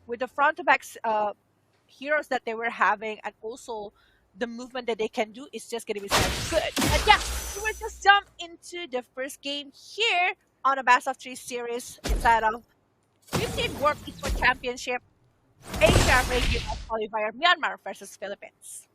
with the front-to-back heroes that they were having, and also the movement that they can do is just going to be so good. And yeah, we will just jump into the first game here on a best of 3 series inside of 15 World Esports Championship Asia Regional Qualifier Myanmar versus Philippines.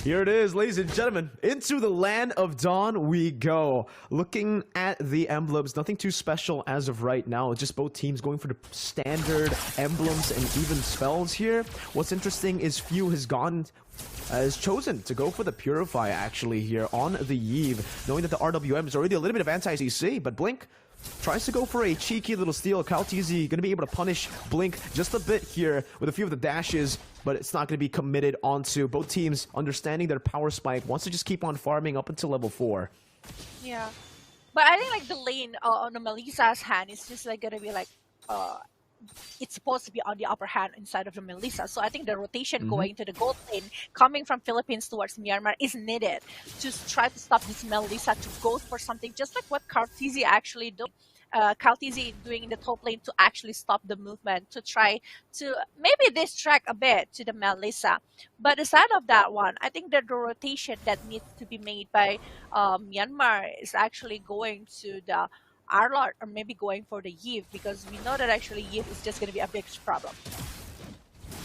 Here it is, ladies and gentlemen. Into the land of dawn we go. Looking at the emblems, nothing too special as of right now. Just both teams going for the standard emblems and even spells here. What's interesting is Few has chosen to go for the Purify actually here on the Eve, knowing that the RWM is already a little bit of anti-CC, but Blink tries to go for a cheeky little steal. Kaltizi going to be able to punish Blink just a bit here with a few of the dashes, but it's not going to be committed onto. Both teams understanding their power spike wants to just keep on farming up until level 4. Yeah, but I think like the lane on the Melissa's hand is just like going to be like it's supposed to be on the upper hand inside of the Melissa. So I think the rotation going to the gold lane coming from Philippines towards Myanmar is needed to try to stop this Melissa to go for something just like what Kaltizi actually did. Kaltizi doing in the top lane to actually stop the movement, to try to maybe distract a bit to the Melissa. But aside of that one, I think that the rotation that needs to be made by Myanmar is actually going to the Arlot or maybe going for the Eve, because we know that actually Eve is just going to be a big problem.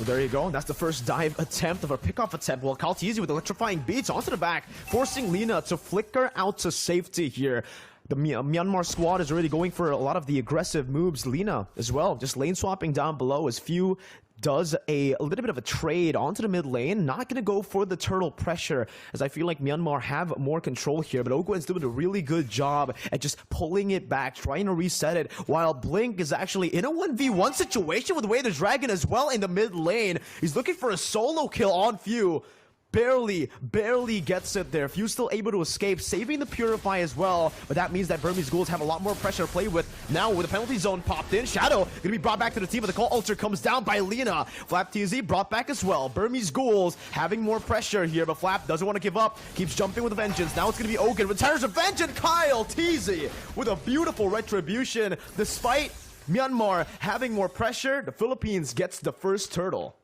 Well, there you go. That's the first dive attempt of a pickoff attempt. Well, Kaltizi with electrifying beats onto the back, forcing Lina to flicker out to safety here. The Myanmar squad is already going for a lot of the aggressive moves. Lina as well, just lane swapping down below as Few does a little bit of a trade onto the mid lane. Not going to go for the turtle pressure, as I feel like Myanmar have more control here, but Ogwen's doing a really good job at just pulling it back, trying to reset it, while Blink is actually in a 1v1 situation with Way the Dragon as well in the mid lane. He's looking for a solo kill on Few. Barely gets it there. Few still able to escape, saving the Purify as well, but that means that Burmese Ghouls have a lot more pressure to play with. Now with the penalty zone popped in, Shadow gonna be brought back to the team, but the call altar comes down by Lina. Flap TZ brought back as well. Burmese Ghouls having more pressure here, but Flap doesn't want to give up, keeps jumping with a vengeance. Now it's gonna be Ogun, retires revenge, and Kyle TZ with a beautiful retribution. Despite Myanmar having more pressure, the Philippines gets the first turtle.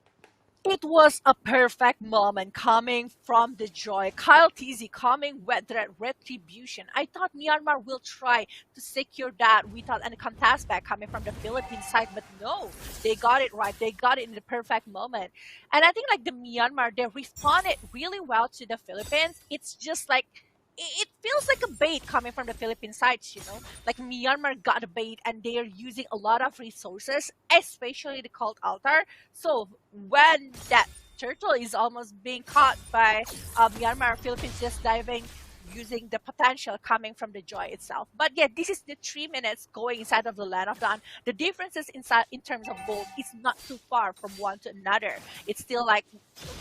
It was a perfect moment coming from the Joy. Kyle TZ coming with that retribution. I thought Myanmar will try to secure that without any contest back coming from the Philippine side, but no, they got it right. They got it in the perfect moment. And I think like the Myanmar, they responded really well to the Philippines. It's just like, it feels like a bait coming from the Philippine sides, you know? Like Myanmar got a bait and they are using a lot of resources, especially the cult altar. So when that turtle is almost being caught by Myanmar, Philippines just diving, using the potential coming from the Joy itself. But yeah, this is the 3 minutes going inside of the Land of Dawn. The differences inside in terms of gold is not too far from one to another. It's still like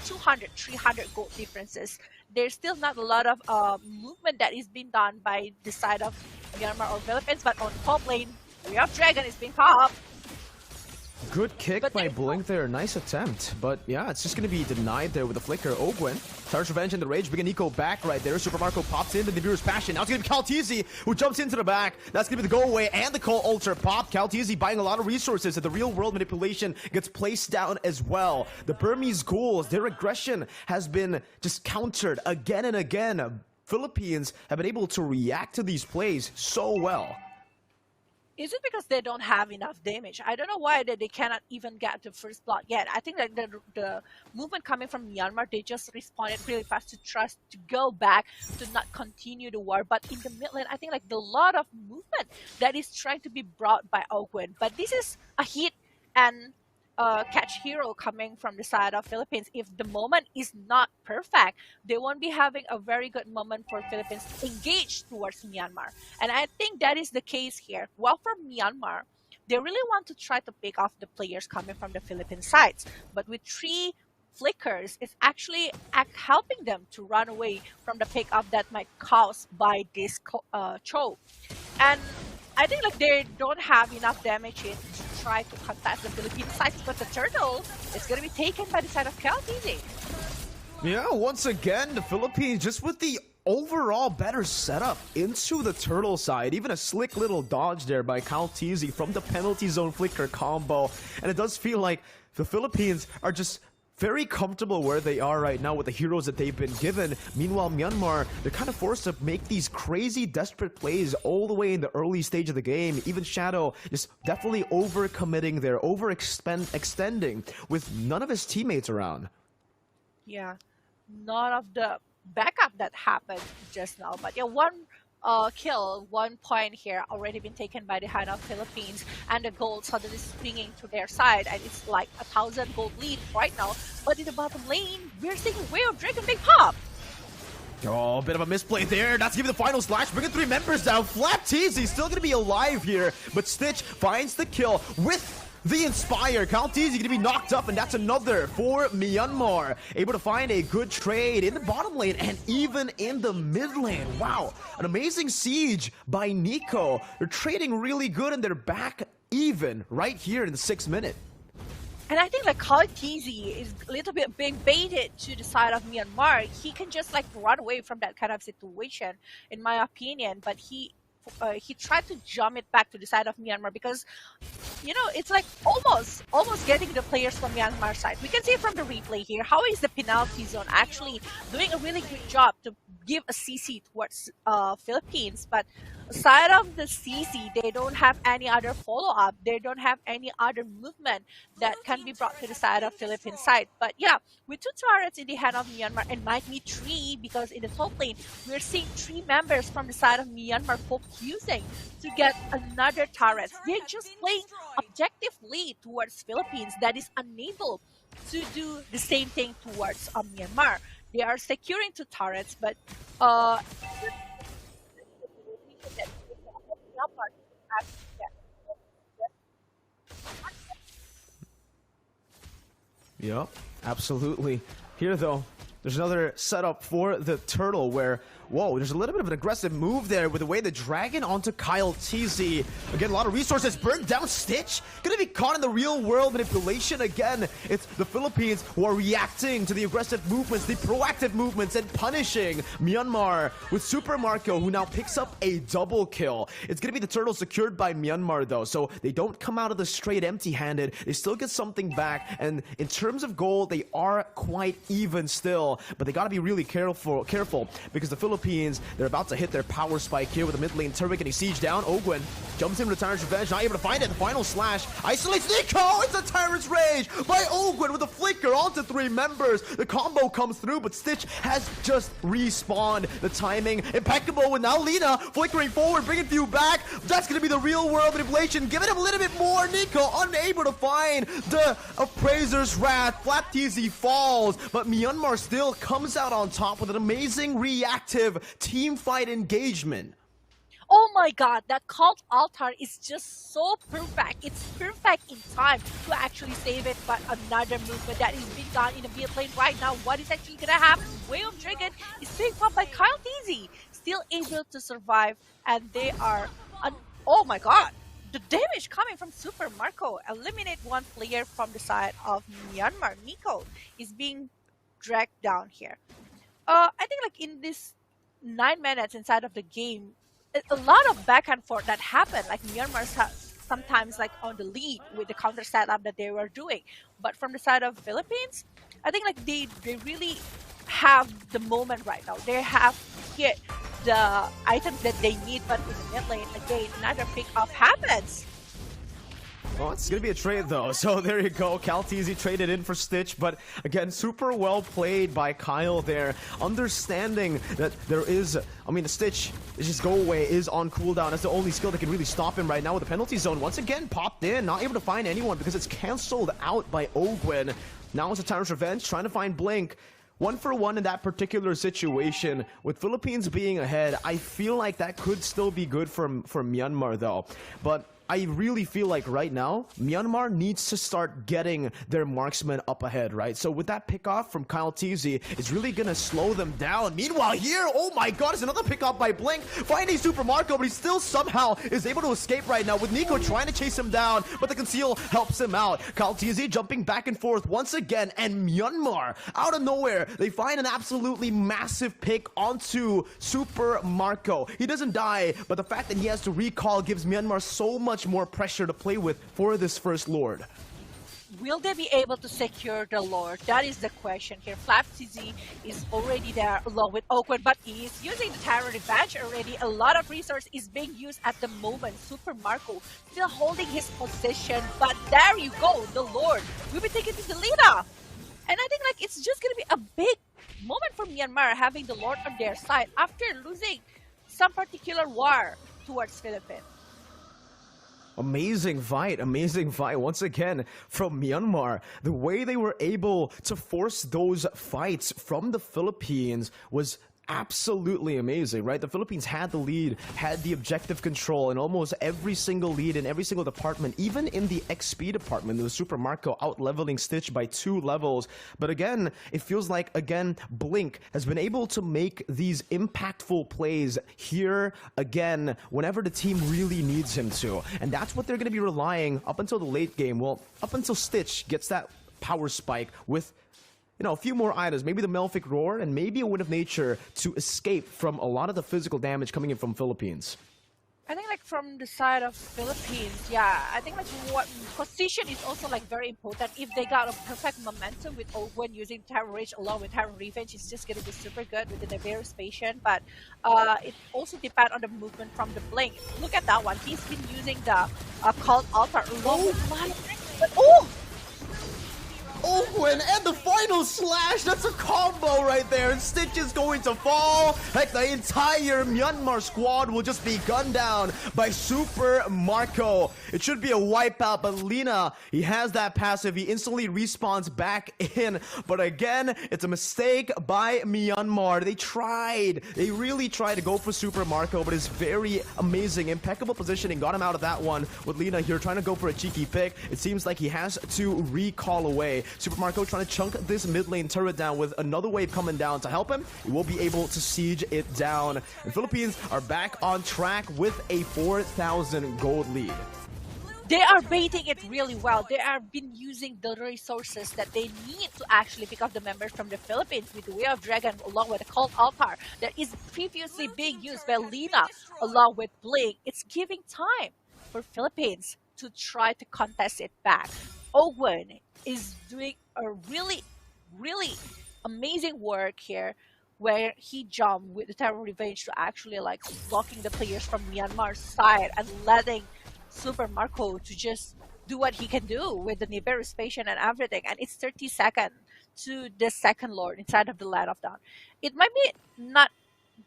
200, 300 gold differences. There's still not a lot of movement that is being done by the side of Myanmar or Philippines, but on top lane, we have Dragon is being popped. Good kick by Blink there, nice attempt. But yeah, it's just going to be denied there with the flicker. Ogwen, Tars Revenge and the Rage, bring Nico back right there. Super Marco pops in, the Nibiru's Passion. Now it's going to be Kaltizi, who jumps into the back. That's going to be the go away and the call altar pop. Kaltizi buying a lot of resources, and the real world manipulation gets placed down as well. The Burmese Ghouls, their aggression has been just countered again and again. Philippines have been able to react to these plays so well. Is it because they don't have enough damage? I don't know why they cannot even get the first blood yet. I think that the movement coming from Myanmar, they just responded really fast to trust to go back, to not continue the war. But in the mid lane, I think like the lot of movement that is trying to be brought by Ogwen. But this is a hit and catch hero coming from the side of Philippines. If the moment is not perfect, they won't be having a very good moment for Philippines to engage towards Myanmar. And I think that is the case here. Well, for Myanmar, they really want to try to pick off the players coming from the Philippine sides. But with 3 flickers, it's actually helping them to run away from the pick-up that might cause by this choke. And I think like they don't have enough damage in to try to contest the Philippine side, but the turtle is going to be taken by the side of Kaltizi. Yeah, once again, the Philippines just with the overall better setup into the turtle side. Even a slick little dodge there by QUALIFIERS from the penalty zone flicker combo. And it does feel like the Philippines are just very comfortable where they are right now with the heroes that they've been given. Meanwhile, Myanmar, they're kind of forced to make these crazy, desperate plays all the way in the early stage of the game. Even Shadow just definitely overcommitting there, extending with none of his teammates around. Yeah, none of the backup that happened just now. But yeah, one kill, 1 point here already been taken by the hand of Philippines, and the gold suddenly swinging to their side, and it's like 1,000 gold lead right now. But in the bottom lane, we're seeing a Whale Dragon Big Pop. Oh, a bit of a misplay there. That's giving the final slash, bringing 3 members down. FlatTeasy still going to be alive here, but Stitch finds the kill with the Inspire. QUALIFIERS going to be knocked up, and that's another for Myanmar. Able to find a good trade in the bottom lane and even in the mid lane. Wow, an amazing siege by Nico. They're trading really good, and they're back even right here in the 6th minute. And I think like QUALIFIERS is a little bit being baited to the side of Myanmar. He can just like run away from that kind of situation, in my opinion. But he tried to jump it back to the side of Myanmar because, you know, it's like almost getting the players from Myanmar side. We can see from the replay here how is the penalty zone actually doing a really good job to give a CC towards Philippines, but aside of the CC, they don't have any other follow-up. They don't have any other movement that can be brought to the side of Philippine side. But yeah, with 2 turrets in the hand of Myanmar, and might be 3 because in the top lane, we're seeing 3 members from the side of Myanmar focusing to get another turret. They're just playing objectively towards Philippines that is unable to do the same thing towards Myanmar. They are securing 2 turrets, but Yep, absolutely. Here though, there's another setup for the turtle where, whoa, there's a little bit of an aggressive move there with the way the dragon onto QUALIFIERS. Again, a lot of resources burned down. Stitch gonna be caught in the real world manipulation again. It's the Philippines who are reacting to the aggressive movements, the proactive movements, and punishing Myanmar with Super Marco, who now picks up a double kill. It's gonna be the turtle secured by Myanmar though, so they don't come out of the straight empty-handed. They still get something back, and in terms of gold, they are quite even still, but they gotta be really careful because the Philippines, they're about to hit their power spike here with a mid lane turret getting siege down. Ogwin jumps in with a Tyrant's Revenge, not able to find it. The final slash isolates Nico. It's a Tyrant's Rage by Ogwin with a flicker onto 3 members. The combo comes through, but Stitch has just respawned. The timing impeccable with now Lina flickering forward, bringing few back. That's going to be the real world manipulation. Giving him a little bit more. Nico unable to find the Appraiser's Wrath. FlatTeasy falls, but Myanmar still comes out on top with an amazing reactive team fight engagement. oh my god, that cult altar is just so perfect. It's perfect in time to actually save it, but another movement that is being done in the mid lane right now. What is actually gonna happen? Whale Dragon is being popped by QUALIFIERS, still able to survive, and they are oh my god, the damage coming from Super Marco. Eliminate 1 player from the side of Myanmar. Nico is being dragged down here. I think like in this 9 minutes inside of the game, a lot of back and forth that happened. Like Myanmar sometimes like on the lead with the counter setup that they were doing, but from the side of Philippines, I think like they really have the moment right now. They have hit the items that they need, but in the mid lane again, another pick up happens. Well, it's going to be a trade, though. So there you go. QUALIFIERS traded in for Stitch. But again, super well played by Kyle there. Understanding that there is, I mean, the Stitch, just go away, is on cooldown. That's the only skill that can really stop him right now with the penalty zone. Once again, popped in. Not able to find anyone because it's cancelled out by Ogwin. Now it's a Tyrant's Revenge, trying to find Blink. 1 for 1 in that particular situation. With Philippines being ahead, I feel like that could still be good for Myanmar, though. But I really feel like right now, Myanmar needs to start getting their marksmen up ahead, right? So with that pickoff from Kyle Teasy, it's really gonna slow them down. Meanwhile here, oh my god, it's another pickoff by Blink, finding Super Marco, but he still somehow is able to escape right now with Nico trying to chase him down, but the conceal helps him out. Kyle Teasy jumping back and forth once again, and Myanmar, out of nowhere, they find an absolutely massive pick onto Super Marco. He doesn't die, but the fact that he has to recall gives Myanmar so much more pressure to play with for this first Lord. Will they be able to secure the Lord? That is the question here. FlapTZ is already there along with Oakwood, but he is using the Terror Revenge already. A lot of resource is being used at the moment. Super Marco still holding his position, but there you go, the Lord will be taken to the leader. And I think like it's just going to be a big moment for Myanmar having the Lord on their side after losing some particular war towards Philippines. Amazing fight once again from Myanmar. The way they were able to force those fights from the Philippines was absolutely amazing, right? The Philippines had the lead, had the objective control in almost every single lead in every single department, even in the XP department. There was Super Marco out-leveling Stitch by 2 levels. But again, it feels like, again, Blink has been able to make these impactful plays here again whenever the team really needs him to. And that's what they're going to be relying up until the late game. Well, up until Stitch gets that power spike with a few more items, maybe the Melphic Roar, and maybe a Wind of Nature to escape from a lot of the physical damage coming in from Philippines. I think like from the side of Philippines, yeah, I think like what position is also like very important. If they got a perfect momentum with when using Terror Rage along with Terror Revenge, it's just gonna be super good with the Nibiru's Patient. But it also depends on the movement from the Blink. Look at that one. He's been using the Cult Altar along with but and the final slash, that's a combo right there, and Stitch is going to fall. Heck, the entire Myanmar squad will just be gunned down by Super Marco. It should be a wipeout, but Lina, he has that passive, he instantly respawns back in, but again, it's a mistake by Myanmar. They really tried to go for Super Marco, but it's very amazing, impeccable positioning, got him out of that one with Lina here trying to go for a cheeky pick. It seems like he has to recall away. Super Marco trying to chunk this mid lane turret down with another wave coming down to help him. He will be able to siege it down. The Philippines are back on track with a 4,000 gold lead. They are baiting it really well. They have been using the resources that they need to actually pick up the members from the Philippines with the Way of Dragon along with the Cult Altar that is previously being used by Lina along with Blink. It's giving time for Philippines to try to contest it back. Owen is doing a really amazing work here where he jumped with the Terror Revenge to actually like blocking the players from Myanmar's side and letting Super Marco to just do what he can do with the Nibiru's Patient and everything. And it's 30 seconds to the second Lord inside of the Land of Dawn. It might be not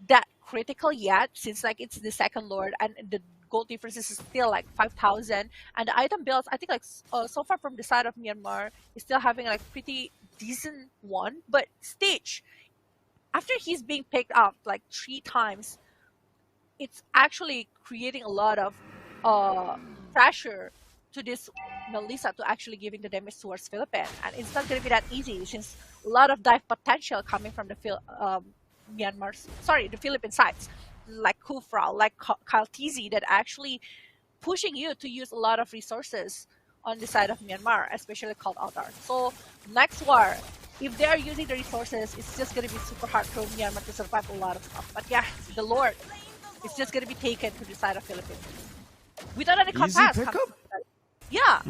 that critical yet since like it's the second Lord and the gold differences is still like 5,000, and the item builds I think like so far from the side of Myanmar is still having like pretty decent one. But Stitch, after he's being picked up like 3 times, it's actually creating a lot of pressure to this Melissa to actually giving the damage towards Philippines, and it's not going to be that easy since a lot of dive potential coming from the the Philippine sides like Kufra, like Kyle Teasy that actually pushing you to use a lot of resources on the side of Myanmar, especially Cult Altar. So next war, if they are using the resources, it's just going to be super hard for Myanmar to survive a lot of stuff. But yeah, the Lord is just going to be taken to the side of Philippines. Without any contest. Yeah.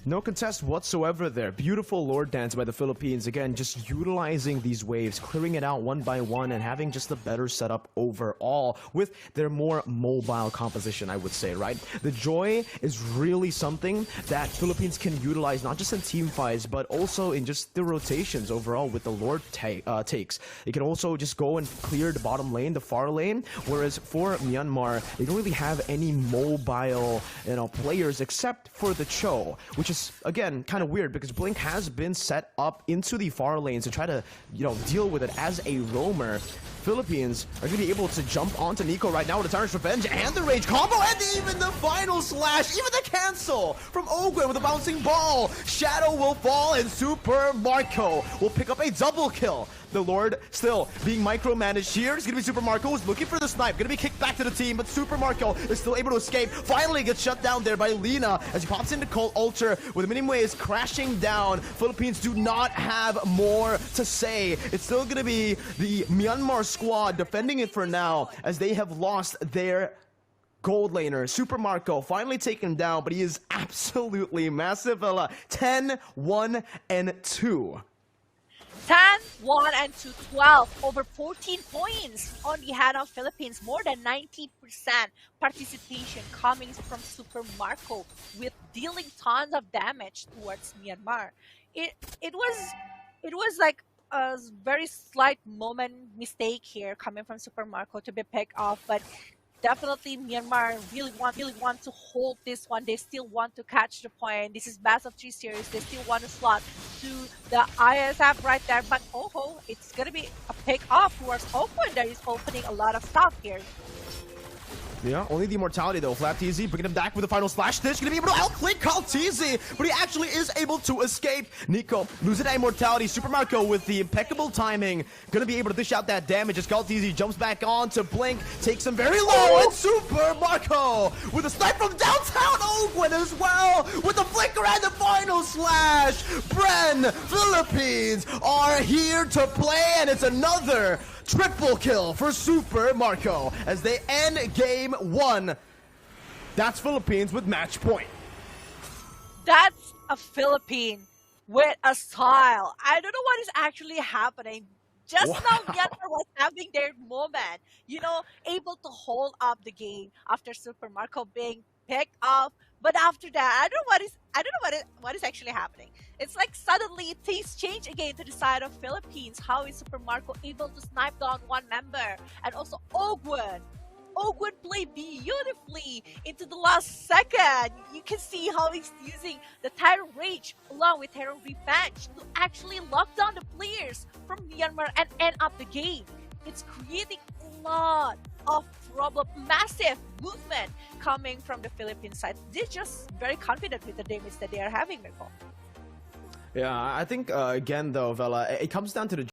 No contest whatsoever there. Beautiful Lord Dance by the Philippines. Again, just utilizing these waves, clearing it out one by one, and having just a better setup overall with their more mobile composition, I would say, right? The Joy is really something that Philippines can utilize, not just in team fights, but also in just the rotations overall with the Lord takes. They can also just go and clear the bottom lane, the far lane, whereas for Myanmar, they don't really have any mobile, players except for the Cho, which is again kind of weird because Blink has been set up into the far lanes to try to deal with it as a roamer. Philippines are going to be able to jump onto Nico right now with the Tyrant's Revenge and the Rage combo, and even the final slash, even the cancel from Ogwen with a bouncing ball. Shadow will fall, and Super Marco will pick up a double kill. The Lord still being micromanaged here. It's going to be Super Marco who's looking for the snipe. Going to be kicked back to the team, but Super Marco is still able to escape. Finally gets shut down there by Lina as he pops into Cold Ultra with the mini-waves crashing down. Philippines do not have more to say. It's still going to be the Myanmar squad defending it for now as they have lost their gold laner. Super Marco finally taken down, but he is absolutely massive. 10, 1, and 2. 10, 1, and 2, 12. Over 14 points on the hand of Philippines. More than 90% participation coming from Super Marco with dealing tons of damage towards Myanmar. It was like a very slight moment mistake here coming from Super Marco to be picked off, but definitely Myanmar really want to hold this one. They still want to catch the point. This is best of 3 series. They still want to slot to the ISF right there, but oh, it's gonna be a pick off towards Oakwood that is opening a lot of stuff here. Yeah, only the immortality though. FlapTZ bringing him back with the final slash. This gonna be able to outclick KalTZ, but he actually is able to escape. Nico losing that immortality. Super Marco with the impeccable timing, gonna be able to dish out that damage as KalTZ jumps back on to Blink, takes him very low, and Super Marco with a snipe from downtown Oakwood as well, with the flicker and the final slash. BREN Philippines are here to play, and it's another triple kill for Super Marco as they end game 1. That's Philippines with match point. That's a Philippine with a style. I don't know what is actually happening. Just now, Myanmar was having their moment, you know, able to hold up the game after Super Marco being picked off. But after that, I don't know what is actually happening. It's like suddenly things change again to the side of Philippines. How is Super Marco able to snipe down one member? And also Ogwen. Ogwen played beautifully into the last second. You can see how he's using the Tyrant Rage along with Tyrant Revenge to actually lock down the players from Myanmar and end up the game. It's creating a lot of problem, massive movement coming from the Philippine side. They're just very confident with the damage that they are having, Nicole. Yeah, I think again though, Vela, it comes down to the